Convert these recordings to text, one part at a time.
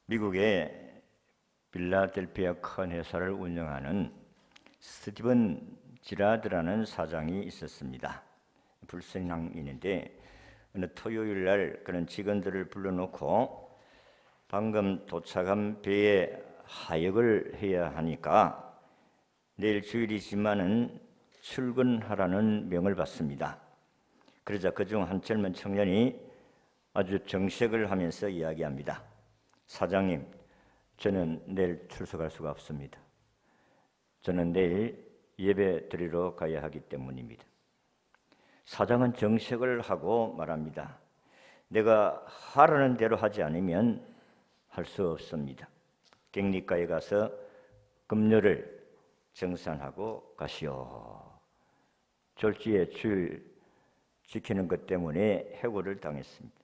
미국의 필라델피아 큰 회사를 운영하는 스티븐 지라드라는 사장이 있었습니다. 불신앙인인데 어느 토요일 날 그런 직원들을 불러놓고 방금 도착한 배에 하역을 해야 하니까 내일 주일이지만은 출근하라는 명을 받습니다. 그러자 그중 한 젊은 청년이 아주 정색을 하면서 이야기합니다. 사장님, 저는 내일 출석할 수가 없습니다. 저는 내일 예배 드리러 가야 하기 때문입니다. 사장은 정색을 하고 말합니다. 내가 하라는 대로 하지 않으면 할 수 없습니다. 객리가에 가서 금요를 정산하고 가시오. 졸지에 주일 지키는 것 때문에 해고를 당했습니다.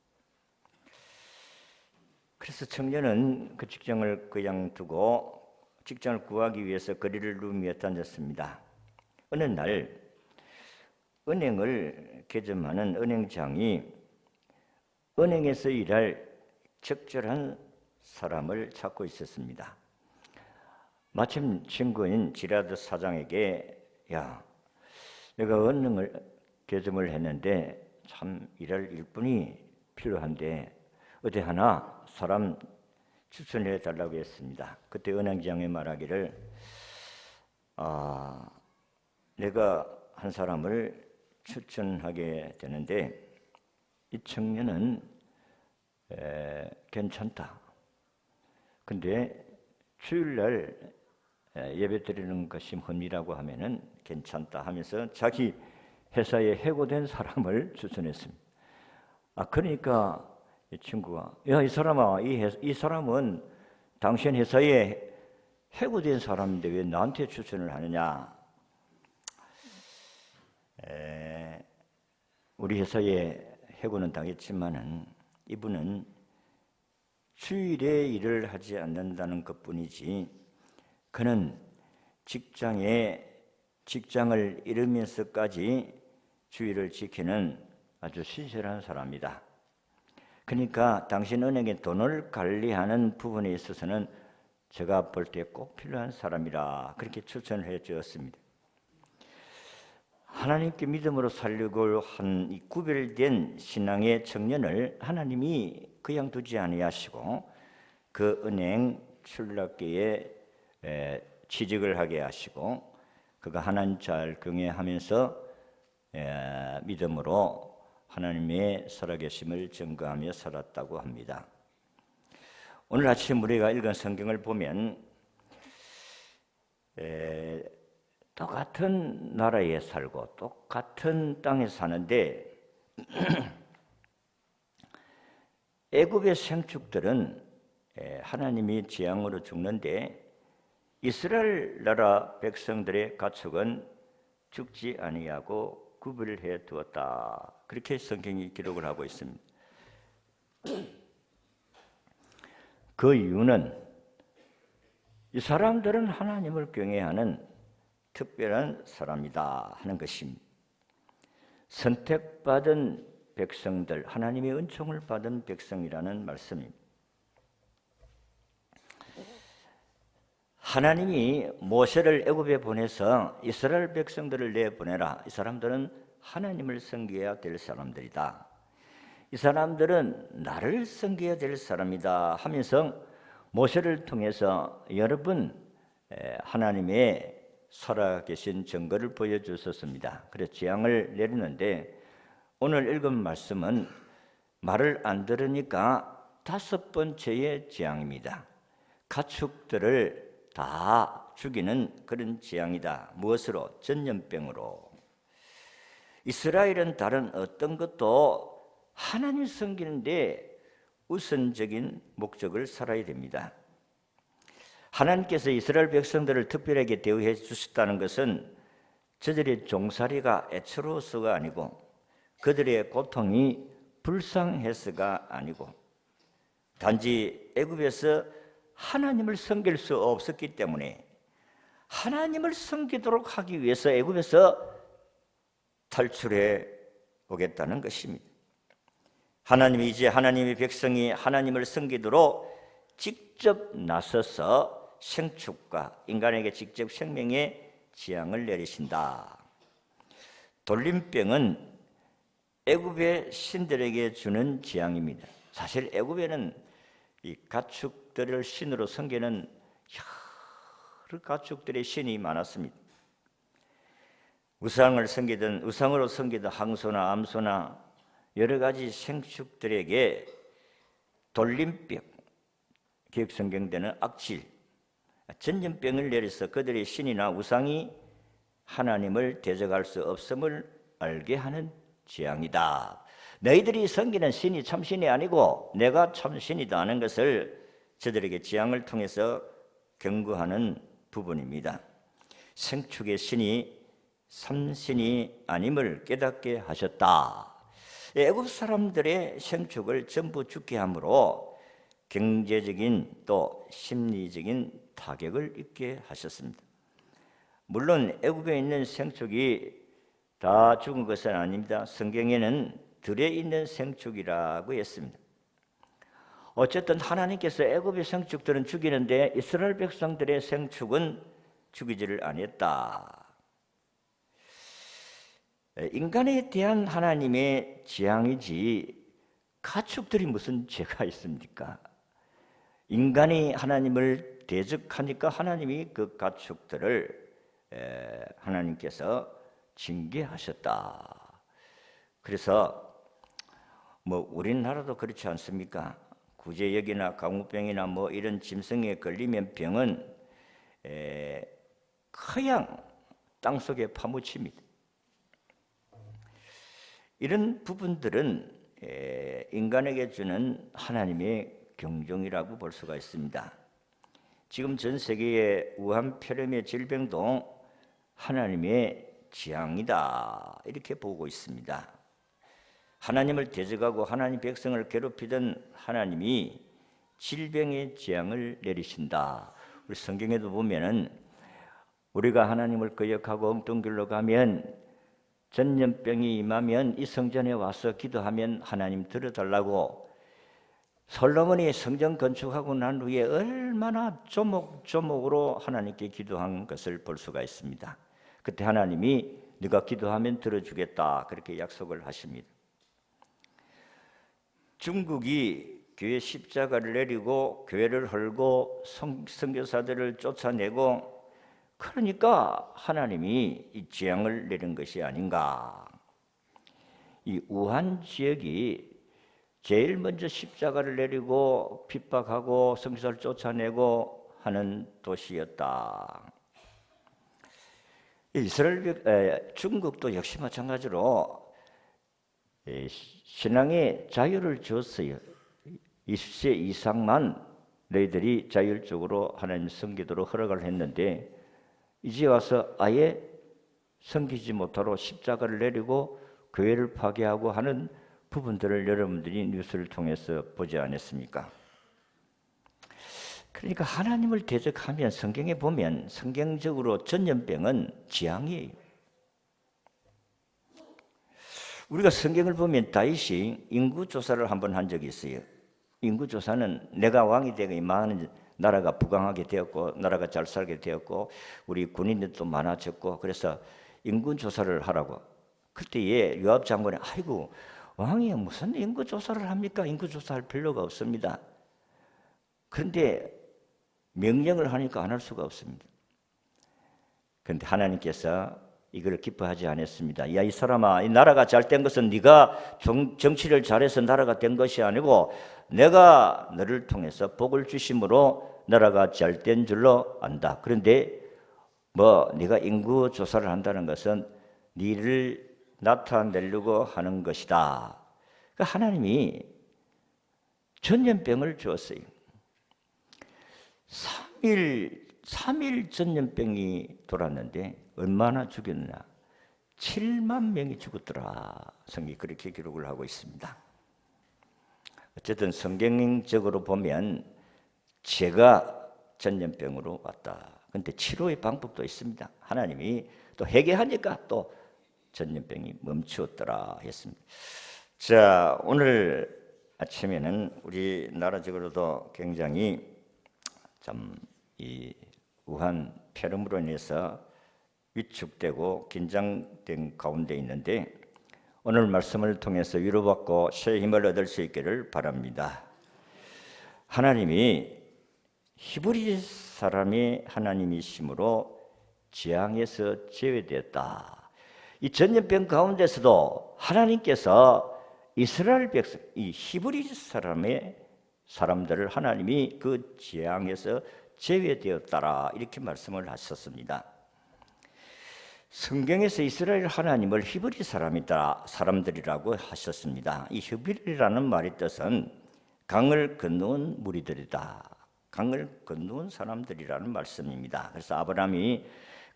그래서 청년은 그 직장을 그냥두고 직장을 구하기 위해서 거리를 누비며 다녔습니다. 어느 날 은행을 개점하는 은행장이 은행에서 일할 적절한 사람을 찾고 있었습니다. 마침 친구인 지라드 사장에게 야, 내가 은행을 개점을 했는데 참 일할 일꾼이 필요한데 어디 하나 사람 추천해 달라고 했습니다. 그때 은행장이 말하기를 내가 한 사람을 추천하게 되는데 이 청년은 괜찮다. 근데 주일날 예배 드리는 것이 흠이라고 하면은 괜찮다 하면서 자기 회사에 해고된 사람을 추천했습니다. 그러니까 이 친구가 야, 이 사람아, 이 사람은 당신 회사에 해고된 사람인데 왜 나한테 추천을 하느냐? 우리 회사에 해고는 당했지만은 이분은 주일에 일을 하지 않는다는 것뿐이지 그는 직장을 잃으면서까지 주일을 지키는 아주 신실한 사람이다. 그러니까 당신 은행에 돈을 관리하는 부분에 있어서는 제가 볼 때 꼭 필요한 사람이라 그렇게 추천을 해 주었습니다. 하나님께 믿음으로 살려고 한 이 구별된 신앙의 청년을 하나님이 그냥 두지 아니하시고 그 은행 출납기에 취직을 하게 하시고 그가 하나님 잘 경외하면서 믿음으로 하나님의 살아계심을 증거하며 살았다고 합니다. 오늘 아침 우리가 읽은 성경을 보면 똑같은 나라에 살고 똑같은 땅에 사는데 애굽의 생축들은 하나님이 재앙으로 죽는데 이스라엘 나라 백성들의 가축은 죽지 아니하고 구별해 두었다. 그렇게 성경이 기록을 하고 있습니다. 그 이유는 이 사람들은 하나님을 경외하는 특별한 사람이다 하는 것입니다. 선택받은 백성들, 하나님의 은총을 받은 백성이라는 말씀입니다. 하나님이 모세를 애굽에 보내서 이스라엘 백성들을 내보내라. 이 사람들은 하나님을 섬겨야 될 사람들이다. 이 사람들은 나를 섬겨야 될 사람이다 하면서 모세를 통해서 여러 번 하나님의 살아계신 증거를 보여주셨습니다. 그래서 재앙을 내리는데 오늘 읽은 말씀은 말을 안 들으니까 5번째의 재앙입니다. 가축들을 다 죽이는 그런 재앙이다. 무엇으로? 전염병으로. 이스라엘은 다른 어떤 것도 하나님 섬기는데 우선적인 목적을 살아야 됩니다. 하나님께서 이스라엘 백성들을 특별하게 대우해 주셨다는 것은 저들의 종살이가 애처로워서가 아니고 그들의 고통이 불쌍해서가 아니고 단지 애굽에서 하나님을 섬길 수 없었기 때문에 하나님을 섬기도록 하기 위해서 애굽에서 탈출해 오겠다는 것입니다. 하나님이 이제 하나님의 백성이 하나님을 섬기도록 직접 나서서 생축과 인간에게 직접 생명의 재앙을 내리신다. 돌림병은 애굽의 신들에게 주는 재앙입니다. 사실 애굽에는 이 가축들을 신으로 섬기는 여러 가축들의 신이 많았습니다. 우상으로 섬기던 항소나 암소나 여러 가지 생축들에게 돌림병, 기획성경대는 악질, 전염병을 내려서 그들의 신이나 우상이 하나님을 대적할 수 없음을 알게 하는 재앙이다. 너희들이 섬기는 신이 참신이 아니고 내가 참신이다 하는 것을 저들에게 재앙을 통해서 경고하는 부분입니다. 생축의 신이 삼신이 아님을 깨닫게 하셨다. 애굽 사람들의 생축을 전부 죽게 함으로 경제적인 또 심리적인 타격을 입게 하셨습니다. 물론 애굽에 있는 생축이 다 죽은 것은 아닙니다. 성경에는 들에 있는 생축이라고 했습니다. 어쨌든 하나님께서 애굽의 생축들은 죽이는데 이스라엘 백성들의 생축은 죽이지를 아니했다. 인간에 대한 하나님의 재앙이지 가축들이 무슨 죄가 있습니까? 인간이 하나님을 대적하니까 하나님이 그 가축들을 하나님께서 징계하셨다. 그래서 우리나라도 그렇지 않습니까? 구제역이나 강우병이나 이런 짐승에 걸리면 병은 그냥 땅속에 파묻힙니다. 이런 부분들은 인간에게 주는 하나님의 경종이라고 볼 수가 있습니다. 지금 전 세계의 우한폐렴의 질병도 하나님의 재앙이다 이렇게 보고 있습니다. 하나님을 대적하고 하나님 백성을 괴롭히던 하나님이 질병의 재앙을 내리신다. 우리 성경에도 보면은 우리가 하나님을 거역하고 엉뚱 길로 가면 전염병이 임하면 이 성전에 와서 기도하면 하나님 들어달라고 솔로몬이 성전 건축하고 난 후에 얼마나 조목조목으로 하나님께 기도한 것을 볼 수가 있습니다. 그때 하나님이 네가 기도하면 들어주겠다 그렇게 약속을 하십니다. 중국이 교회 십자가를 내리고 교회를 헐고 선교사들을 쫓아내고 그러니까 하나님이 이 재앙을 내린 것이 아닌가. 이 우한 지역이 제일 먼저 십자가를 내리고 핍박하고 선교사를 쫓아내고 하는 도시였다. 중국도 역시 마찬가지로 신앙의 자유를 줬어요. 20세 이상만 너희들이 자율적으로 하나님 섬기도록 허락을 했는데 이제 와서 아예 섬기지 못하러 십자가를 내리고 교회를 파괴하고 하는 부분들을 여러분들이 뉴스를 통해서 보지 않았습니까? 그러니까 하나님을 대적하면 성경에 보면 성경적으로 전염병은 재앙이에요. 우리가 성경을 보면 다윗이 인구조사를 한번 한 적이 있어요. 인구조사는 내가 왕이 되고 많은 나라가 부강하게 되었고 나라가 잘 살게 되었고 우리 군인들도 많아졌고 그래서 인구조사를 하라고. 그때에 요압 장군이 아이고 왕이 무슨 인구조사를 합니까? 인구조사할 필요가 없습니다. 그런데 명령을 하니까 안 할 수가 없습니다. 그런데 하나님께서 이걸 기뻐하지 않았습니다. 야, 이 사람아, 이 나라가 잘 된 것은 네가 정치를 잘해서 나라가 된 것이 아니고 내가 너를 통해서 복을 주심으로 나라가 잘 된 줄로 안다. 그런데 네가 인구 조사를 한다는 것은 네를 나타내려고 하는 것이다. 그러니까 하나님이 전염병을 주었어요. 3일 전염병이 돌았는데 얼마나 죽였나? 7만 명이 죽었더라. 성경이 그렇게 기록을 하고 있습니다. 어쨌든 성경적으로 보면 죄가 전염병으로 왔다. 그런데 치료의 방법도 있습니다. 하나님이 또 회개하니까 또 전염병이 멈추었더라 했습니다. 자, 오늘 아침에는 우리나라적으로도 굉장히 참 이 우한 폐렴으로 인해서 위축되고 긴장된 가운데 있는데 오늘 말씀을 통해서 위로받고 새 힘을 얻을 수 있기를 바랍니다. 하나님이 히브리 사람이 하나님이심으로 재앙에서 제외되었다. 이 전염병 가운데서도 하나님께서 이스라엘 백성, 이 히브리 사람들을 하나님이 그 재앙에서 제외되었다라 이렇게 말씀을 하셨습니다. 성경에서 이스라엘 하나님을 히브리 사람들이라고 하셨습니다. 이 히브리라는 말의 뜻은 강을 건너온 무리들이다. 강을 건너온 사람들이라는 말씀입니다. 그래서 아브라함이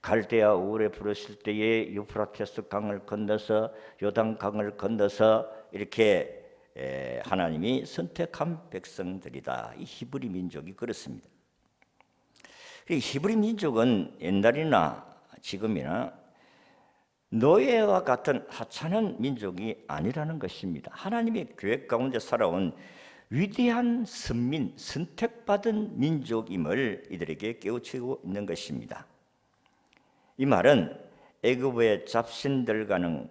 갈대아 우르에 부르실 때에 유프라테스 강을 건너서 요단 강을 건너서 이렇게 하나님이 선택한 백성들이다. 이 히브리 민족이 그렇습니다. 히브리 민족은 옛날이나 지금이나 노예와 같은 하찮은 민족이 아니라는 것입니다. 하나님의 계획 가운데 살아온 위대한 선민, 선택받은 민족임을 이들에게 깨우치고 있는 것입니다. 이 말은 애굽의 잡신들과는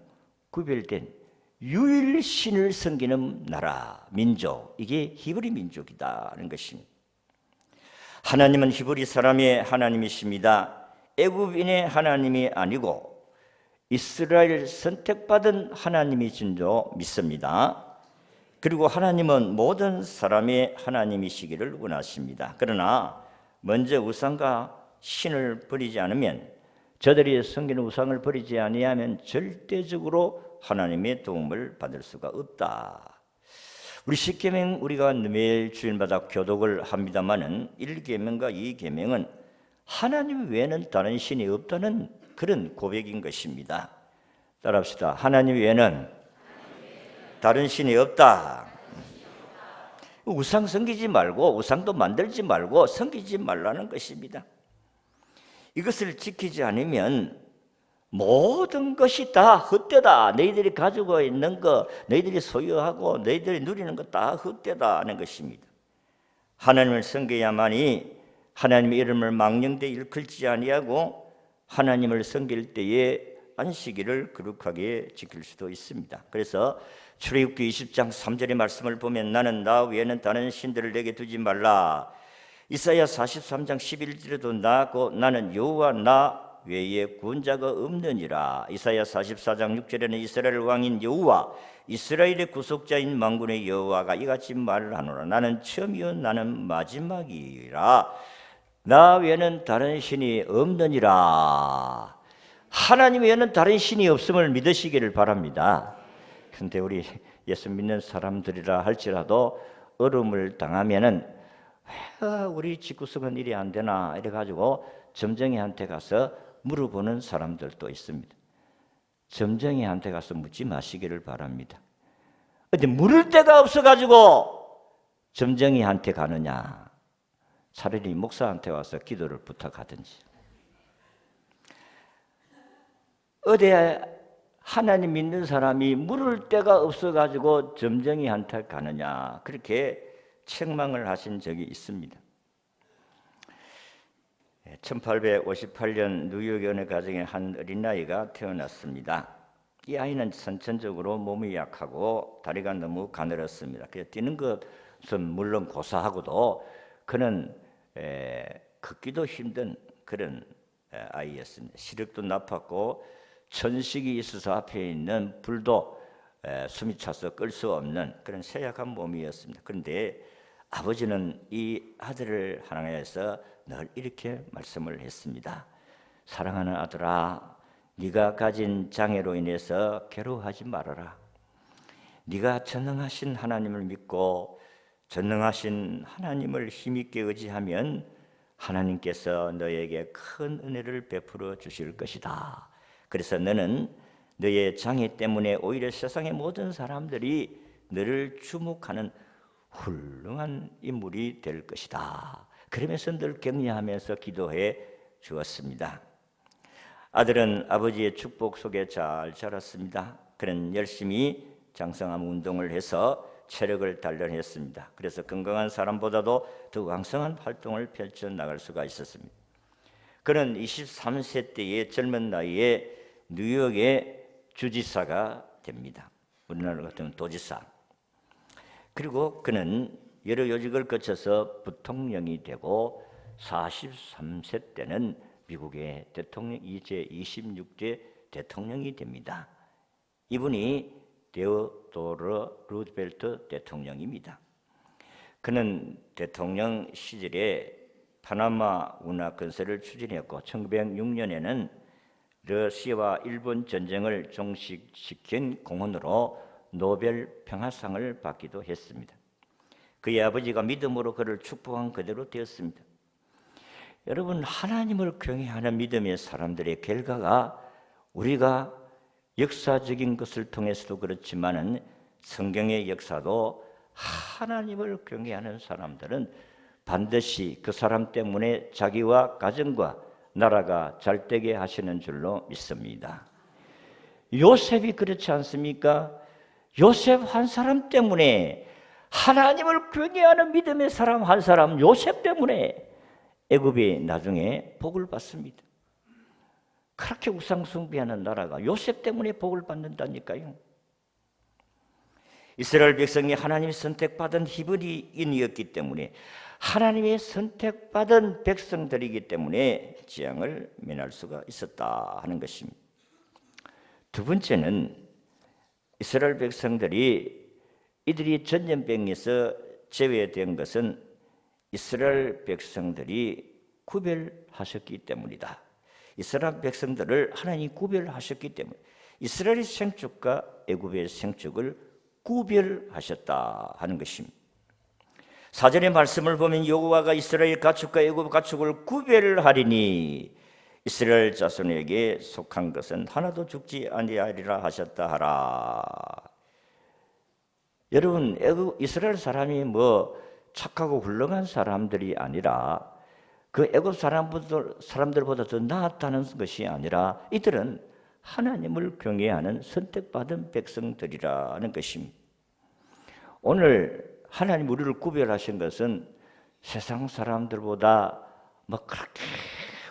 구별된 유일신을 섬기는 나라, 민족, 이게 히브리 민족이다는 것입니다. 하나님은 히브리 사람의 하나님이십니다. 애굽인의 하나님이 아니고 이스라엘 선택받은 하나님이신 줄 믿습니다. 그리고 하나님은 모든 사람의 하나님이시기를 원하십니다. 그러나 먼저 우상과 신을 버리지 않으면, 저들이 섬기는 우상을 버리지 아니하면 절대적으로 하나님의 도움을 받을 수가 없다. 우리 10계명 우리가 매일 주일마다 교독을 합니다마는 1계명과 2계명은 하나님 외에는 다른 신이 없다는 그런 고백인 것입니다. 따라합시다. 하나님 외에는 다른 신이 없다. 우상 섬기지 말고 우상도 만들지 말고 섬기지 말라는 것입니다. 이것을 지키지 않으면 모든 것이 다 헛되다. 너희들이 가지고 있는 거, 너희들이 소유하고 너희들이 누리는 거 다 헛되다 하는 것입니다. 하나님을 섬겨야만이 하나님의 이름을 망령되이 일컬지 아니하고 하나님을 섬길 때에 안식일을 거룩하게 지킬 수도 있습니다. 그래서 출애굽기 20장 3절의 말씀을 보면 나는 나 외에는 다른 신들을 내게 두지 말라. 이사야 43장 11절에도 나고 나는 여호와 나 외에 구원자가 없느니라. 이사야 44장 6절에는 이스라엘 왕인 여호와 이스라엘의 구속자인 만군의 여호와가 이같이 말을 하노라. 나는 처음이요 나는 마지막이라. 나 외에는 다른 신이 없느니라. 하나님 외에는 다른 신이 없음을 믿으시기를 바랍니다. 그런데 우리 예수 믿는 사람들이라 할지라도 어려움을 당하면은 우리 집구석은 일이 안 되나 이래가지고 점쟁이한테 가서 물어보는 사람들도 있습니다. 점쟁이한테 가서 묻지 마시기를 바랍니다. 근데 물을 데가 없어가지고 점쟁이한테 가느냐? 차라리 목사한테 와서 기도를 부탁하든지. 어디 하나님 믿는 사람이 물을 데가 없어가지고 점쟁이한테 가느냐? 그렇게 책망을 하신 적이 있습니다. 1858년 뉴욕의 어느 가정에 한 어린아이가 태어났습니다. 이 아이는 선천적으로 몸이 약하고 다리가 너무 가늘었습니다. 그래서 뛰는 것은 물론 고사하고도 그는 걷기도 힘든 그런 아이였습니다. 시력도 나빴고 천식이 있어서 앞에 있는 불도 숨이 차서 끌 수 없는 그런 쇠약한 몸이었습니다. 그런데 아버지는 이 아들을 향해서 늘 이렇게 말씀을 했습니다. 사랑하는 아들아, 네가 가진 장애로 인해서 괴로워하지 말아라. 네가 전능하신 하나님을 믿고 전능하신 하나님을 힘있게 의지하면 하나님께서 너에게 큰 은혜를 베풀어 주실 것이다. 그래서 너는 너의 장애 때문에 오히려 세상의 모든 사람들이 너를 주목하는 훌륭한 인물이 될 것이다. 그러면서 늘 격려하면서 기도해 주었습니다. 아들은 아버지의 축복 속에 잘 자랐습니다. 그는 열심히 장성함 운동을 해서 체력을 단련했습니다. 그래서 건강한 사람보다도 더 왕성한 활동을 펼쳐나갈 수가 있었습니다. 그는 23세 때의 젊은 나이에 뉴욕의 주지사가 됩니다. 우리나라 같은 도지사. 그리고 그는 여러 요직을 거쳐서 부통령이 되고 43세 때는 미국의 대통령 이제 26대 대통령이 됩니다. 이분이 테오도르 루즈벨트 대통령입니다. 그는 대통령 시절에 파나마 운하 건설을 추진했고 1906년에는 러시아와 일본 전쟁을 종식시킨 공헌으로 노벨 평화상을 받기도 했습니다. 그의 아버지가 믿음으로 그를 축복한 그대로 되었습니다. 여러분, 하나님을 경외하는 믿음의 사람들의 결과가 우리가 역사적인 것을 통해서도 그렇지만은 성경의 역사도 하나님을 경외하는 사람들은 반드시 그 사람 때문에 자기와 가정과 나라가 잘되게 하시는 줄로 믿습니다. 요셉이 그렇지 않습니까? 요셉 한 사람 때문에, 하나님을 경외하는 믿음의 사람 한 사람 요셉 때문에 애굽이 나중에 복을 받습니다. 그렇게 우상 숭배하는 나라가 요셉 때문에 복을 받는다니까요. 이스라엘 백성이 하나님의 선택받은 히브리인이었기 때문에, 하나님의 선택받은 백성들이기 때문에 재앙을 면할 수가 있었다 하는 것입니다. 두 번째는 이스라엘 백성들이 이들이 전염병에서 제외된 것은 이스라엘 백성들이 구별하셨기 때문이다. 이스라엘 백성들을 하나님이 구별하셨기 때문에 이스라엘의 생축과 애굽의 생축을 구별하셨다 하는 것입니다. 사전의 말씀을 보면 여호와가 이스라엘 가축과 애굽 가축을 구별하리니 이스라엘 자손에게 속한 것은 하나도 죽지 아니하리라 하셨다 하라. 여러분, 이스라엘 사람이 뭐 착하고 훌륭한 사람들이 아니라 그 애굽 사람들보다 더 나았다는 것이 아니라 이들은 하나님을 경외하는 선택받은 백성들이라는 것입니다. 오늘 하나님 우리를 구별하신 것은 세상 사람들보다 뭐 그렇게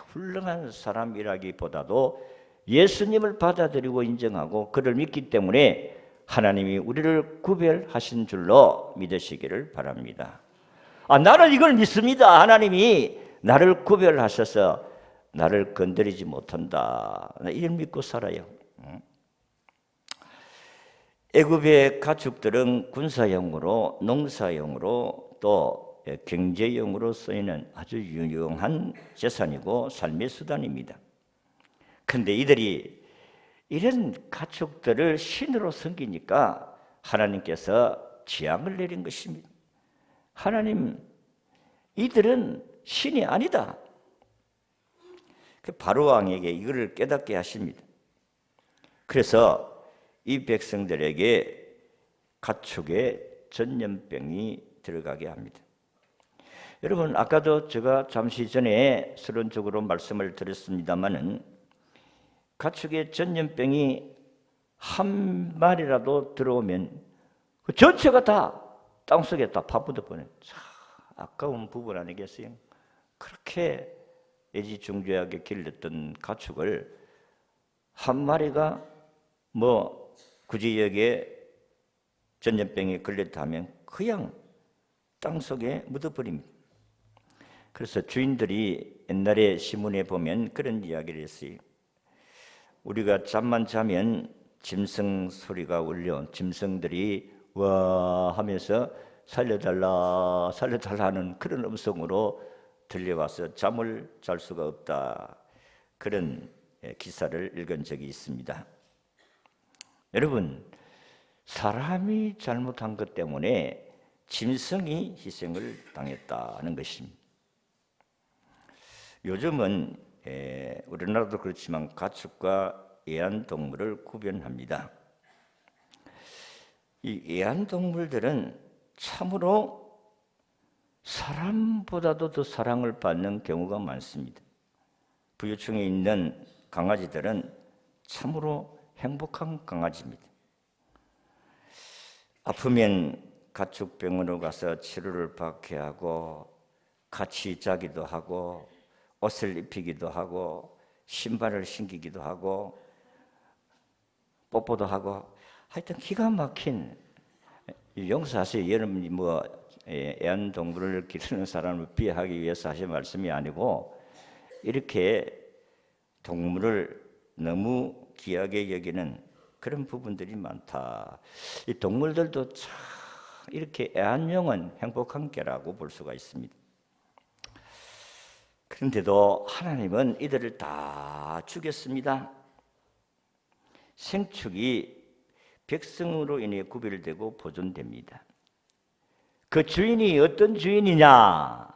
훌륭한 사람이라기보다도 예수님을 받아들이고 인정하고 그를 믿기 때문에 하나님이 우리를 구별하신 줄로 믿으시기를 바랍니다. 나는 이걸 믿습니다. 하나님이 나를 구별하셔서 나를 건드리지 못한다. 이걸 믿고 살아요. 애굽의 가축들은 군사용으로, 농사용으로, 또 경제용으로 쓰이는 아주 유용한 재산이고 삶의 수단입니다. 그런데 이들이 이런 가축들을 신으로 섬기니까 하나님께서 재앙을 내린 것입니다. 하나님, 이들은 신이 아니다. 바로 왕에게 이거를 깨닫게 하십니다. 그래서 이 백성들에게 가축의 전염병이 들어가게 합니다. 여러분, 아까도 제가 잠시 전에 서론적으로 말씀을 드렸습니다마는 가축의 전염병이 한 마리라도 들어오면 그 전체가 다 땅속에 다 파묻어 버려요. 아까운 부분 아니겠어요? 그렇게 애지중지하게 길렀던 가축을 한 마리가 뭐 굳이 여기에 전염병에 걸렸다 하면 그냥 땅속에 묻어버립니다. 그래서 주인들이 옛날에 신문에 보면 그런 이야기를 했어요. 우리가 잠만 자면 짐승 소리가 울려 짐승들이 와 하면서 살려달라 살려달라 하는 그런 음성으로 들려와서 잠을 잘 수가 없다. 그런 기사를 읽은 적이 있습니다. 여러분, 사람이 잘못한 것 때문에 짐승이 희생을 당했다는 것입니다. 요즘은 우리나라도 그렇지만 가축과 애완동물을 구별합니다. 이 애완동물들은 참으로 사람보다도 더 사랑을 받는 경우가 많습니다. 부유층에 있는 강아지들은 참으로 행복한 강아지입니다. 아프면 가축병원으로 가서 치료를 받게 하고 같이 자기도 하고 옷을 입히기도 하고 신발을 신기기도 하고 뽀뽀도 하고 하여튼 기가 막힌, 용서하세요. 여러분이 뭐 애완동물을 기르는 사람을 비하하기 위해서 하신 말씀이 아니고 이렇게 동물을 너무 귀하게 여기는 그런 부분들이 많다. 이 동물들도 참 이렇게 애완용은 행복한 게라고 볼 수가 있습니다. 그런데도 하나님은 이들을 다 죽였습니다. 생축이 백성으로 인해 구별되고 보존됩니다. 그 주인이 어떤 주인이냐?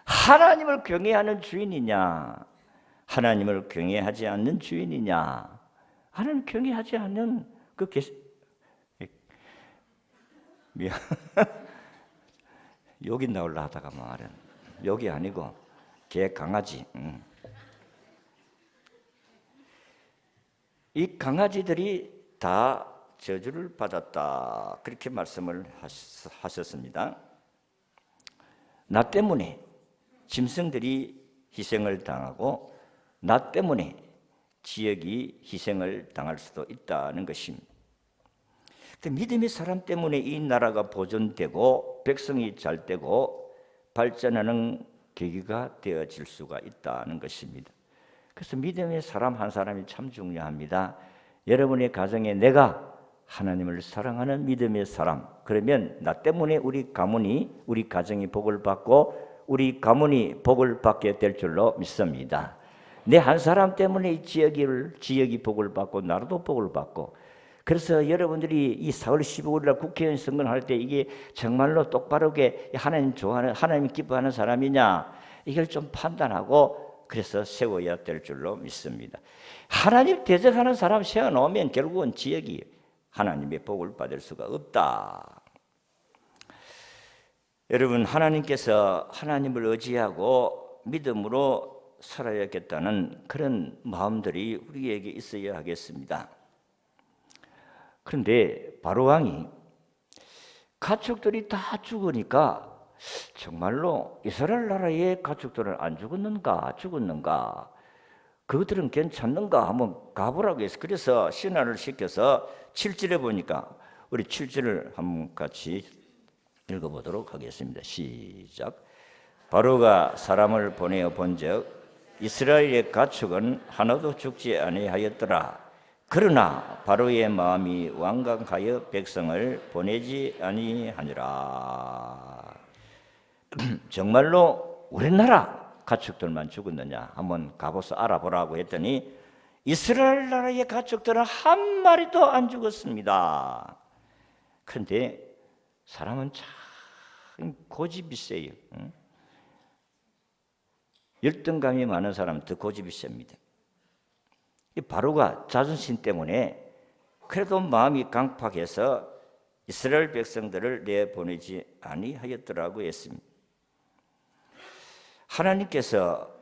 하나님을 경외하는 주인이냐? 하나님을 경외하지 않는 주인이냐? 하나님 경외하지 않는 그 욕이 나올라 하다가 말은 욕이 아니고 개 강아지. 이 강아지들이 다 저주를 받았다, 그렇게 말씀을 하셨습니다. 나 때문에 짐승들이 희생을 당하고 나 때문에 지역이 희생을 당할 수도 있다는 것입니다. 믿음의 사람 때문에 이 나라가 보존되고 백성이 잘 되고 발전하는 계기가 되어질 수가 있다는 것입니다. 그래서 믿음의 사람 한 사람이 참 중요합니다. 여러분의 가정에 내가 하나님을 사랑하는 믿음의 사람, 그러면 나 때문에 우리 가문이, 우리 가정이 복을 받고 우리 가문이 복을 받게 될 줄로 믿습니다. 내 한 사람 때문에 이 지역이 복을 받고 나라도 복을 받고, 그래서 여러분들이 이 4월 15일날 국회의원 선거를 할 때 이게 정말로 똑바르게 하나님 좋아하는, 하나님 기뻐하는 사람이냐, 이걸 좀 판단하고 그래서 세워야 될 줄로 믿습니다. 하나님 대적하는 사람 세워놓으면 결국은 지역이 하나님의 복을 받을 수가 없다. 여러분, 하나님께서 하나님을 의지하고 믿음으로 살아야겠다는 그런 마음들이 우리에게 있어야 하겠습니다. 그런데 바로왕이 가축들이 다 죽으니까 정말로 이스라엘 나라의 가축들은 안 죽었는가? 그것들은 괜찮는가? 한번 가보라고 해서, 그래서 신하를 시켜서 7절에 보니까, 우리 7절을 한번 같이 읽어보도록 하겠습니다. 시작. 바로가 사람을 보내어 본즉 이스라엘의 가축은 하나도 죽지 아니하였더라. 그러나 바로의 마음이 완강하여 백성을 보내지 아니하니라. 정말로 우리나라 가축들만 죽었느냐? 한번 가보서 알아보라고 했더니 이스라엘 나라의 가축들은 한 마리도 안 죽었습니다. 그런데 사람은 참 고집이 세요. 열등감이 많은 사람은 더 고집이 셉니다. 바로가 자존심 때문에 그래도 마음이 강팍해서 이스라엘 백성들을 내보내지 아니하였더라고 했습니다. 하나님께서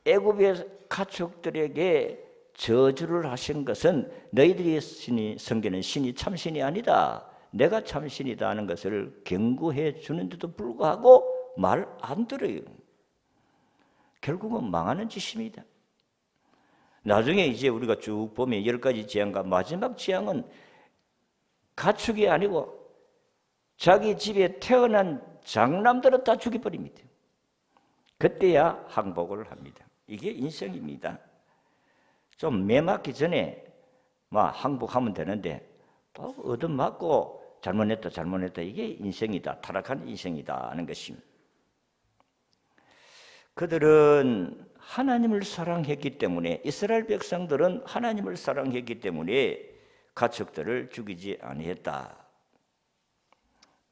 애굽의 가축들에게 저주를 하신 것은 너희들이 섬기는 신이 참신이 아니다, 내가 참신이다 하는 것을 경고해 주는데도 불구하고 말 안 들어요. 결국은 망하는 짓입니다. 나중에 이제 우리가 쭉 보면 10가지 재앙과 마지막 재앙은 가축이 아니고 자기 집에 태어난 장남들은 다 죽여버립니다. 그때야 항복을 합니다. 이게 인생입니다. 좀 매맞기 전에 막 항복하면 되는데 또 얻어맞고 잘못했다, 이게 인생이다, 타락한 인생이다 하는 것입니다. 그들은 하나님을 사랑했기 때문에, 이스라엘 백성들은 하나님을 사랑했기 때문에 가축들을 죽이지 아니했다.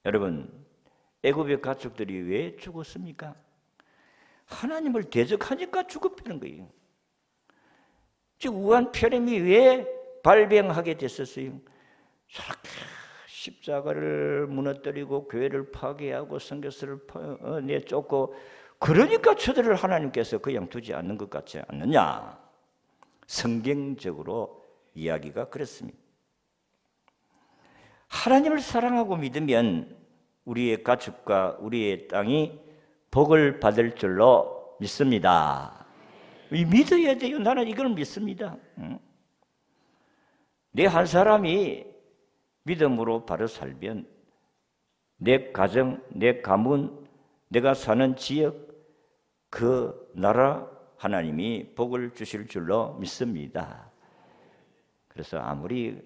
여러분, 애굽의 가축들이 왜 죽었습니까? 하나님을 대적하니까 죽어버린 거예요. 즉 우한 폐렴이 왜 발병하게 됐었어요? 저렇게 십자가를 무너뜨리고 교회를 파괴하고 선교사를 내쫓고, 그러니까 저들을 하나님께서 그냥 두지 않는 것 같지 않느냐? 성경적으로 이야기가 그렇습니다. 하나님을 사랑하고 믿으면 우리의 가축과 우리의 땅이 복을 받을 줄로 믿습니다. 믿어야 돼요. 나는 이걸 믿습니다. 내 한 사람이 믿음으로 바로 살면 내 가정, 내 가문, 내가 사는 지역, 그 나라 하나님이 복을 주실 줄로 믿습니다. 그래서 아무리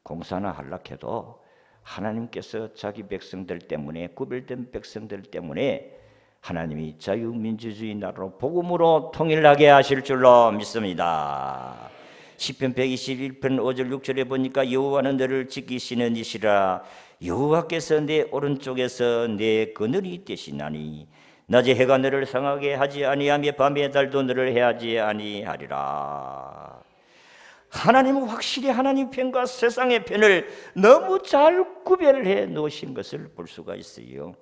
공사나 하락해도 하나님께서 자기 백성들 때문에, 구별된 백성들 때문에 하나님이 자유민주주의 나라로 복음으로 통일하게 하실 줄로 믿습니다. 시편 121편 5절 6절에 보니까 여호와는 너를 지키시는 이시라. 여호와께서 내 오른쪽에서 내 그늘이 되시나니 낮에 해가 너를 상하게 하지 아니하며 밤에 달도 너를 해하지 아니하리라. 하나님은 확실히 하나님 편과 세상의 편을 너무 잘 구별해 놓으신 것을 볼 수가 있어요.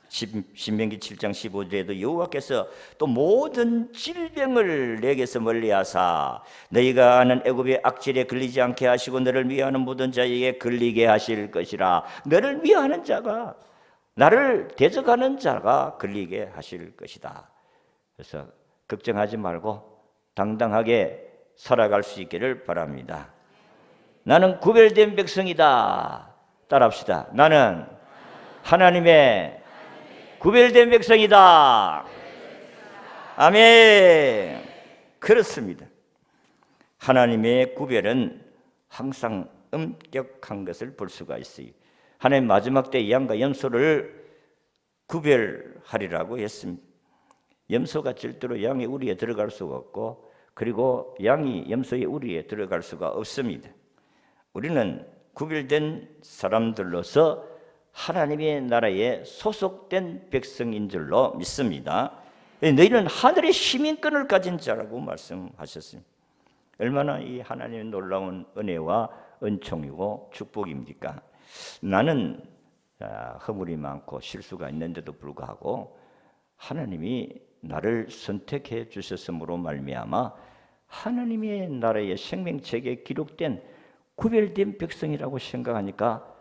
신명기 7장 15절에도 여호와께서 또 모든 질병을 내게서 멀리하사 너희가 아는 애굽의 악질에 걸리지 않게 하시고 너를 미워하는 모든 자에게 걸리게 하실 것이라. 너를 미워하는 자가, 나를 대적하는 자가 걸리게 하실 것이다. 그래서 걱정하지 말고 당당하게 살아갈 수 있기를 바랍니다. 나는 구별된 백성이다. 따라합시다. 나는 하나님의 구별된 백성이다. 아멘. 그렇습니다. 하나님의 구별은 항상 엄격한 것을 볼 수가 있어요. 하나님 마지막 때 양과 염소를 구별하리라고 했습니다. 염소가 절대로 양의 우리에 들어갈 수가 없고, 그리고 양이 염소의 우리에 들어갈 수가 없습니다. 우리는 구별된 사람들로서 하나님의 나라에 소속된 백성인 줄로 믿습니다. 너희는 하늘의 시민권을 가진 자라고 말씀하셨습니다. 얼마나 이 하나님의 놀라운 은혜와 은총이고 축복입니까? 나는 허물이 많고 실수가 있는데도 불구하고 하나님이 나를 선택해 주셨으므로 말미암아 하나님의 나라의 생명책에 기록된 구별된 백성이라고 생각하니까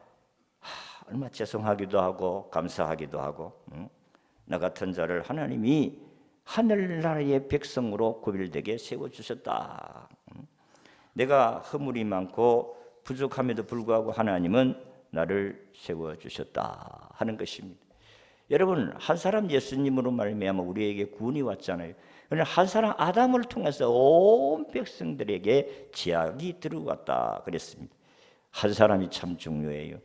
얼마나 죄송하기도 하고 감사하기도 하고, 나 같은 자를 하나님이 하늘나라의 백성으로 구별되게 세워주셨다. 내가 허물이 많고 부족함에도 불구하고 하나님은 나를 세워주셨다 하는 것입니다. 여러분, 한 사람 예수님으로 말미암아 우리에게 구원이 왔잖아요. 그러나 한 사람 아담을 통해서 온 백성들에게 지약이 들어왔다 그랬습니다. 한 사람이 참 중요해요.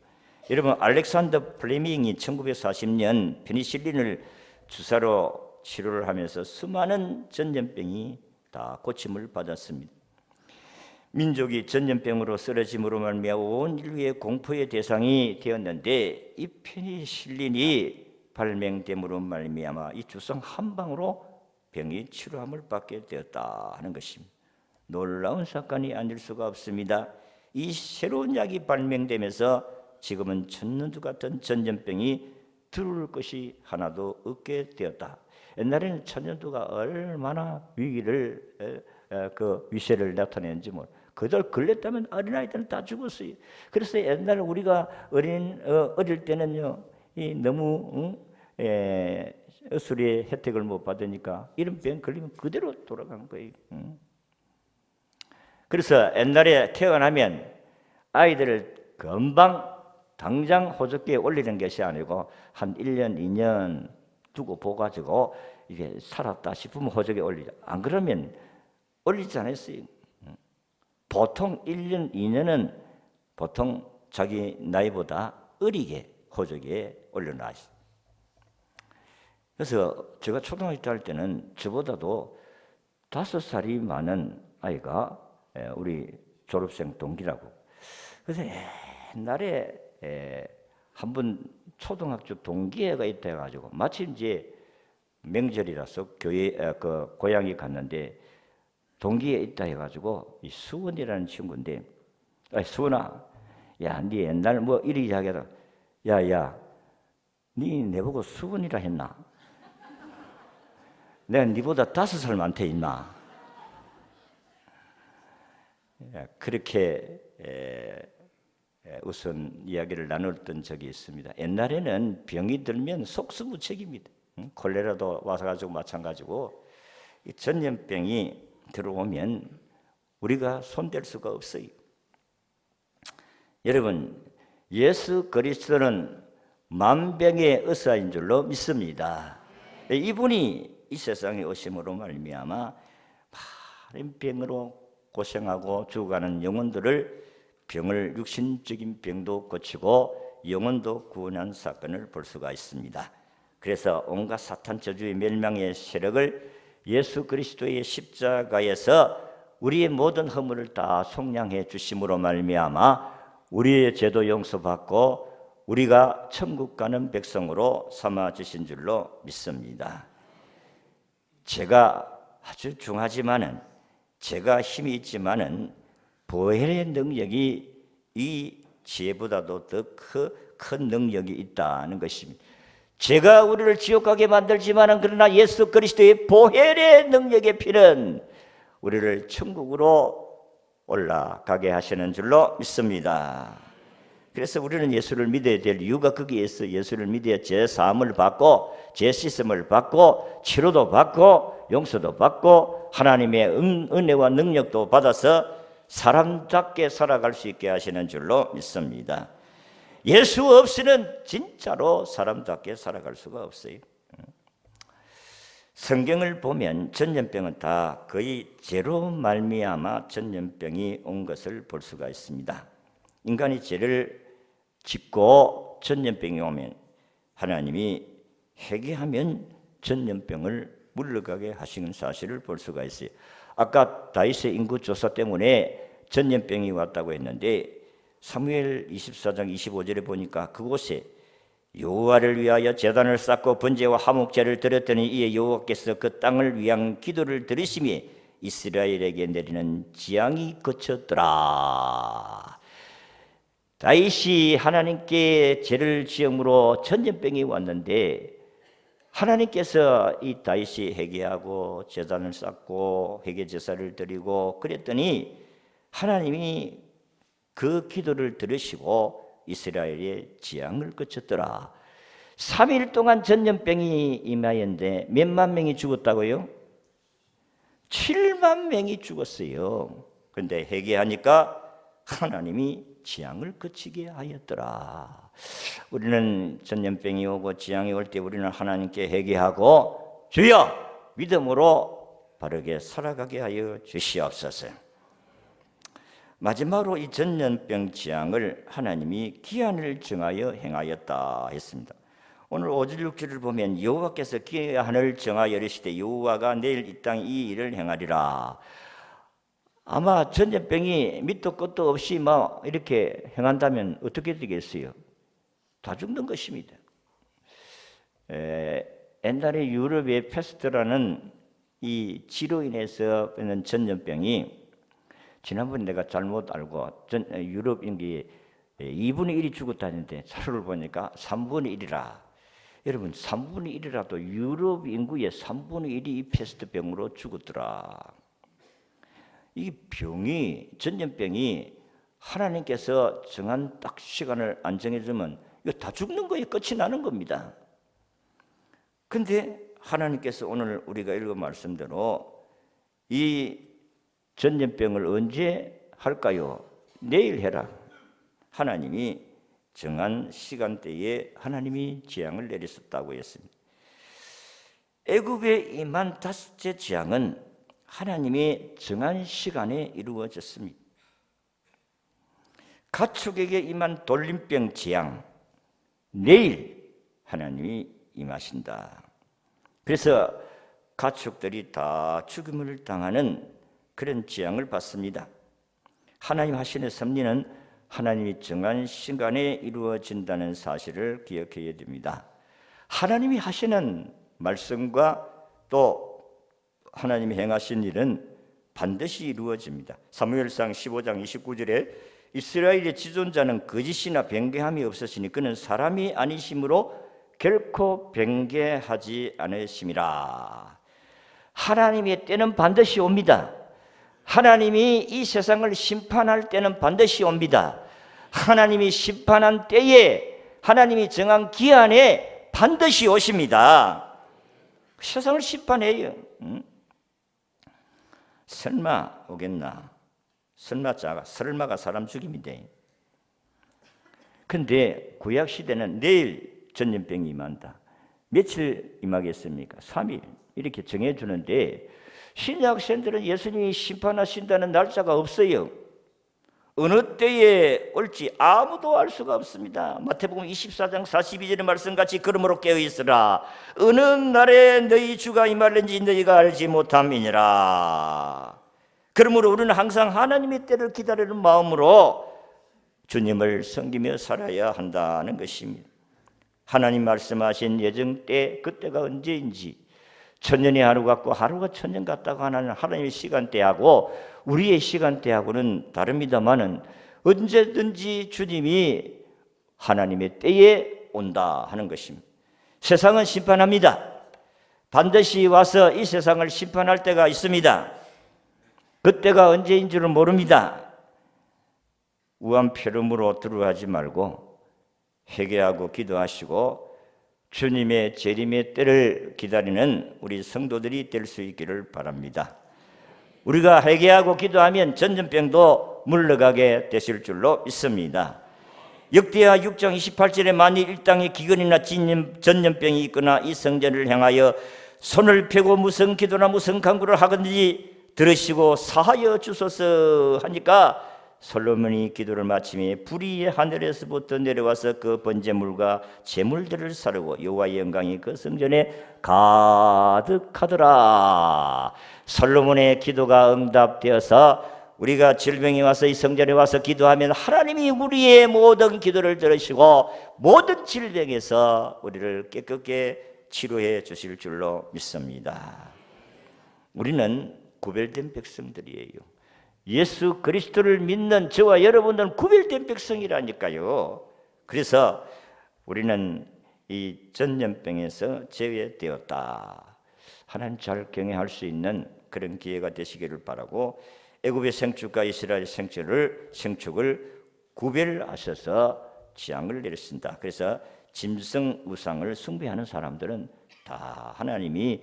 여러분, 알렉산더 플레밍이 1940년 페니실린을 주사로 치료를 하면서 수많은 전염병이 다 고침을 받았습니다. 민족이 전염병으로 쓰러짐으로 말미암아 온 인류의 공포의 대상이 되었는데 이 페니실린이 발명됨으로 말미암아 이 주사 한 방으로 병이 치료함을 받게 되었다 하는 것입니다. 놀라운 사건이 아닐 수가 없습니다. 이 새로운 약이 발명되면서 지금은 천년두 같은 전염병이 들어올 것이 하나도 없게 되었다. 옛날에는 천년두가 얼마나 위기를 그 위세를 나타내는지 그들 걸렸다면 어린아이들은 다 죽었어요. 그래서 옛날 우리가 어릴 때는요, 이 너무 수리의 혜택을 못 받으니까 이런 병 걸리면 그대로 돌아간 거예요. 그래서 옛날에 태어나면 아이들을 금방 당장 호적기에 올리는 것이 아니고 한 1년, 2년 두고 보가지고 이게 살았다 싶으면 호적에 올리죠. 안 그러면 올리지 않았어요. 보통 1년, 2년은 보통 자기 나이보다 어리게 호적에 올려놔요. 그래서 제가 초등학교 때 할 때는 저보다도 5살이 많은 아이가 우리 졸업생 동기라고. 그래서 옛날에 한 번 초등학교 동기회가 있다 해가지고 마침 이제 명절이라서 교회 그 고향에 갔는데 동기회 있다 해가지고 이 수원이라는 친구인데, 수원아, 야, 네 옛날 뭐 이리 이야기하다, 야야, 네 내보고 수원이라 했나? 내가 네보다 5살 많대 있나? 그렇게 우선 이야기를 나눴던 적이 있습니다. 옛날에는 병이 들면 속수무책입니다. 콜레라도 와서가지고 마찬가지고 이 전염병이 들어오면 우리가 손댈 수가 없어요. 여러분, 예수 그리스도는 만병의 의사인 줄로 믿습니다. 이분이 이 세상에 오심으로 말미암아 많은 병으로 고생하고 죽어가는 영혼들을 병을 육신적인 병도 고치고 영혼도 구원한 사건을 볼 수가 있습니다. 그래서 온갖 사탄 저주의 멸망의 세력을 예수 그리스도의 십자가에서 우리의 모든 허물을 다 속량해 주심으로 말미암아 우리의 죄도 용서받고 우리가 천국 가는 백성으로 삼아 주신 줄로 믿습니다. 제가 아주 중하지만은 제가 힘이 있지만은 보혈의 능력이 이 지혜보다도 더 큰 능력이 있다는 것입니다. 제가 우리를 지옥 가게 만들지만은 그러나 예수 그리스도의 보혈의 능력의 피는 우리를 천국으로 올라가게 하시는 줄로 믿습니다. 그래서 우리는 예수를 믿어야 될 이유가 거기에 있어. 예수를 믿어야 죄 사함을 받고 죄 씻음을 받고 치료도 받고 용서도 받고 하나님의 은혜와 능력도 받아서 사람답게 살아갈 수 있게 하시는 줄로 믿습니다. 예수 없이는 진짜로 사람답게 살아갈 수가 없어요. 성경을 보면 전염병은 다 거의 죄로 말미암아 전염병이 온 것을 볼 수가 있습니다. 인간이 죄를 짓고 전염병이 오면 하나님이 회개하면 전염병을 물러가게 하시는 사실을 볼 수가 있어요. 아까 다윗의 인구조사 때문에 전염병이 왔다고 했는데 사무엘 24장 25절에 보니까 그곳에 여호와를 위하여 제단을 쌓고 번제와 화목제를 드렸더니 이에 여호와께서 그 땅을 위한 기도를 들으시며 이스라엘에게 내리는 재앙이 그쳤더라. 다윗이 하나님께 죄를 지음으로 전염병이 왔는데 하나님께서 이 다윗이 회개하고 제단을 쌓고 회개 제사를 드리고 그랬더니 하나님이 그 기도를 들으시고 이스라엘의 재앙을 그쳤더라. 3일 동안 전염병이 임하였는데 몇만 명이 죽었다고요? 7만 명이 죽었어요. 그런데 회개하니까 하나님이 재앙을 그치게 하였더라. 우리는 전염병이 오고 재앙이 올 때 우리는 하나님께 회개하고 주여 믿음으로 바르게 살아가게 하여 주시옵소서. 마지막으로 이 전염병 재앙을 하나님이 기한을 정하여 행하였다 했습니다. 오늘 5절 6절을 보면 여호와께서 기한을 정하여 이르시되 여호와가 내일 이 땅 이 일을 행하리라. 아마 전염병이 밑도 끝도 없이 막 이렇게 행한다면 어떻게 되겠어요? 다 죽는 것입니다. 옛날에 유럽의 페스트라는 이 지로 인해서 오는 전염병이 지난번에 내가 잘못 알고 유럽 인구의 2분의 1이 죽었다는데 자료를 보니까 3분의 1이라. 여러분 3분의 1이라도 유럽 인구의 3분의 1이 이 페스트병으로 죽었더라. 이 병이 전염병이 하나님께서 정한 딱 시간을 안 정해주면 이거 다 죽는 거에 끝이 나는 겁니다. 그런데 하나님께서 오늘 우리가 읽은 말씀대로 이 전염병을 언제 할까요? 내일 해라. 하나님이 정한 시간대에 하나님이 재앙을 내리셨다고 했습니다. 애굽에 임한 다섯째 재앙은 하나님이 정한 시간에 이루어졌습니다. 가축에게 임한 돌림병 재앙, 내일 하나님이 임하신다. 그래서 가축들이 다 죽음을 당하는 그런 재앙을 받습니다. 하나님 하시는 섭리는 하나님이 정한 시간에 이루어진다는 사실을 기억해야 됩니다. 하나님이 하시는 말씀과 또 하나님이 행하신 일은 반드시 이루어집니다. 사무엘상 15장 29절에 이스라엘의 지존자는 거짓이나 변개함이 없으시니 그는 사람이 아니심으로 결코 변개하지 않으심이라. 하나님의 때는 반드시 옵니다. 하나님이 이 세상을 심판할 때는 반드시 옵니다. 하나님이 심판한 때에, 하나님이 정한 기한에 반드시 오십니다. 세상을 심판해요. 설마 오겠나? 설마가 사람 죽임인데. 근데 구약 시대는 내일 전염병이 임한다. 며칠 임하겠습니까? 3일 이렇게 정해주는데, 신약생들은 예수님이 심판하신다는 날짜가 없어요. 어느 때에 올지 아무도 알 수가 없습니다. 마태복음 24장 42절의 말씀같이 그러므로 깨어있으라. 어느 날에 너희 주가 임할는지 너희가 알지 못함이니라. 그러므로 우리는 항상 하나님의 때를 기다리는 마음으로 주님을 섬기며 살아야 한다는 것입니다. 하나님 말씀하신 예정 때, 그때가 언제인지, 천년이 하루 같고 하루가 천년 같다고 하는 하나님의 시간대하고 우리의 시간대하고는 다릅니다마는 언제든지 주님이 하나님의 때에 온다 하는 것입니다. 세상은 심판합니다. 반드시 와서 이 세상을 심판할 때가 있습니다. 그때가 언제인 줄은 모릅니다. 우한폐렴으로 두려워하지 말고 회개하고 기도하시고 주님의 재림의 때를 기다리는 우리 성도들이 될 수 있기를 바랍니다. 우리가 회개하고 기도하면 전염병도 물러가게 되실 줄로 믿습니다. 역대하 6장 28절에 만일 이 땅에 기근이나 전염병이 있거나 이 성전을 향하여 손을 펴고 무슨 기도나 무슨 간구를 하든지 들으시고 사하여 주소서 하니까, 솔로몬이 기도를 마치며 불이 하늘에서부터 내려와서 그 번제물과 제물들을 사르고 여호와의 영광이 그 성전에 가득하더라. 솔로몬의 기도가 응답되어서 우리가 질병이 와서 이 성전에 와서 기도하면 하나님이 우리의 모든 기도를 들으시고 모든 질병에서 우리를 깨끗게 치료해 주실 줄로 믿습니다. 우리는 구별된 백성들이에요. 예수 그리스도를 믿는 저와 여러분들은 구별된 백성이라니까요. 그래서 우리는 이 전염병에서 제외되었다. 하나님 잘 경외할 수 있는 그런 기회가 되시기를 바라고, 애굽의 생축과 이스라엘 생축을 구별하셔서 지향을 내렸습니다. 그래서 짐승 우상을 숭배하는 사람들은 다 하나님이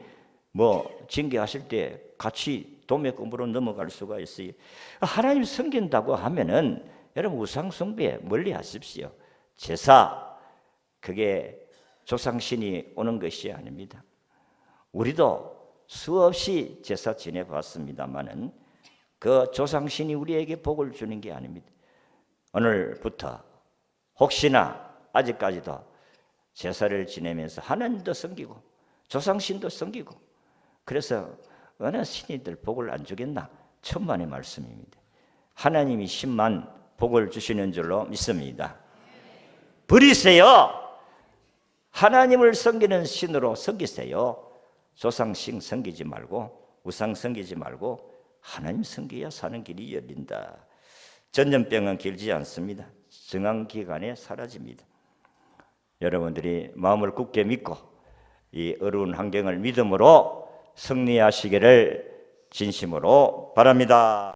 징계하실 때 같이 도매금으로 넘어갈 수가 있어요. 하나님 섬긴다고 하면은 여러분 우상 숭배 멀리 하십시오. 제사, 그게 조상신이 오는 것이 아닙니다. 우리도 수없이 제사 지내봤습니다마는 그 조상신이 우리에게 복을 주는 게 아닙니다. 오늘부터 혹시나 아직까지도 제사를 지내면서 하나님도 섬기고 조상신도 섬기고, 그래서 어느 신이들 복을 안 주겠나? 천만의 말씀입니다. 하나님이 10만 복을 주시는 줄로 믿습니다. 버리세요. 하나님을 섬기는 신으로 섬기세요. 조상신 섬기지 말고 우상 섬기지 말고 하나님 섬기야 사는 길이 열린다. 전염병은 길지 않습니다. 정한 기간에 사라집니다. 여러분들이 마음을 굳게 믿고 이 어려운 환경을 믿음으로 승리하시기를 진심으로 바랍니다.